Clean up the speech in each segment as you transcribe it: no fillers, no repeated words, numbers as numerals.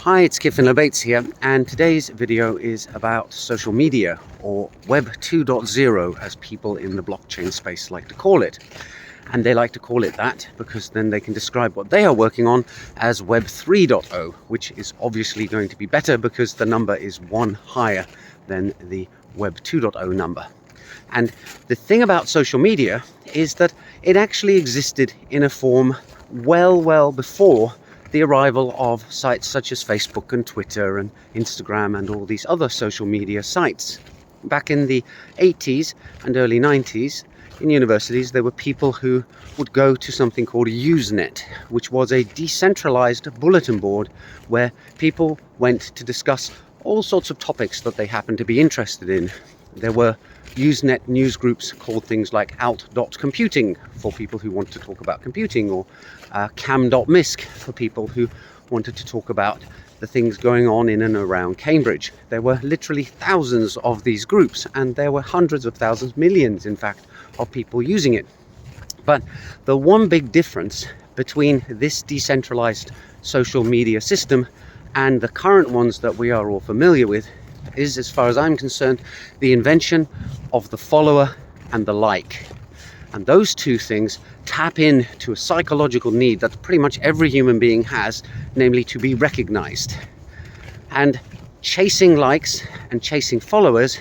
Hi, it's Kit Finlay-Bates here, and today's video is about social media, or Web 2.0 as people in the blockchain space like to call it. And they like to call it that because then they can describe what they are working on as Web 3.0, which is obviously going to be better because the number is one higher than the Web 2.0 number. And the thing about social media is that it actually existed in a form well before the arrival of sites such as Facebook and Twitter and Instagram and all these other social media sites. Back in the 80s and early 90s, in universities, there were people who would go to something called Usenet, which was a decentralized bulletin board where people went to discuss all sorts of topics that they happened to be interested in. There were Usenet news groups called things like Alt.computing for people who want to talk about computing, or Cam.misc for people who wanted to talk about the things going on in and around Cambridge. There were literally thousands of these groups, and there were hundreds of thousands, millions in fact, of people using it. But the one big difference between this decentralized social media system and the current ones that we are all familiar with is, as far as I'm concerned, the invention of the follower and the like. And those two things tap into a psychological need that pretty much every human being has, namely to be recognized. And chasing likes and chasing followers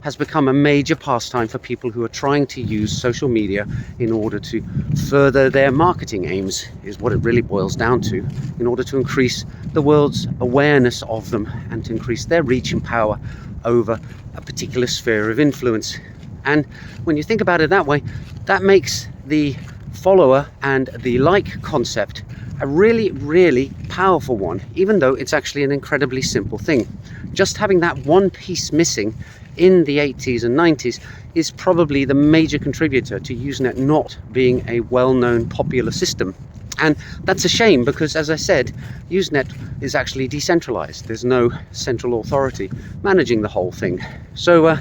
has become a major pastime for people who are trying to use social media in order to further their marketing aims, is what it really boils down to, in order to increase the world's awareness of them and to increase their reach and power over a particular sphere of influence. And when you think about it that way, that makes the follower and the like concept a really powerful one, even though it's actually an incredibly simple thing. Just having that one piece missing in the 80s and 90s is probably the major contributor to Usenet not being a well-known popular system. And that's a shame because, as I said, Usenet is actually decentralized. There's no central authority managing the whole thing. So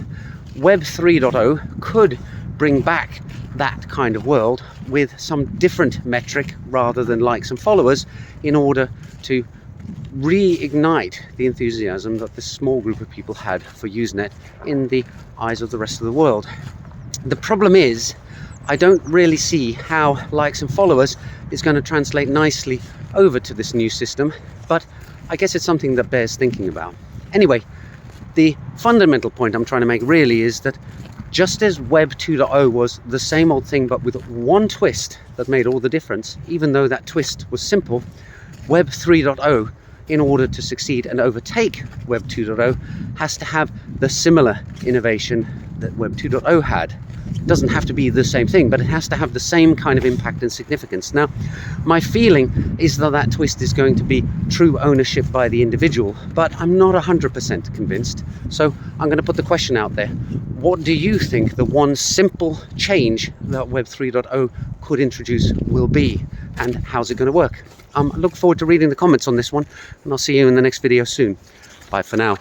Web 3.0 could bring back that kind of world with some different metric rather than likes and followers, in order to reignite the enthusiasm that this small group of people had for Usenet in the eyes of the rest of the world. The problem is, I don't really see how likes and followers is going to translate nicely over to this new system, but I guess it's something that bears thinking about. Anyway, the fundamental point I'm trying to make really is that just as Web 2.0 was the same old thing but with one twist that made all the difference, even though that twist was simple, Web 3.0, in order to succeed and overtake Web 2.0, has to have the similar innovation that Web 2.0 had. It doesn't have to be the same thing, but it has to have the same kind of impact and significance. Now, my feeling is that that twist is going to be true ownership by the individual, but I'm not 100% convinced. So I'm going to put the question out there. What do you think the one simple change that Web 3.0 could introduce will be, and how's it going to work? I look forward to reading the comments on this one, and I'll see you in the next video soon. Bye for now.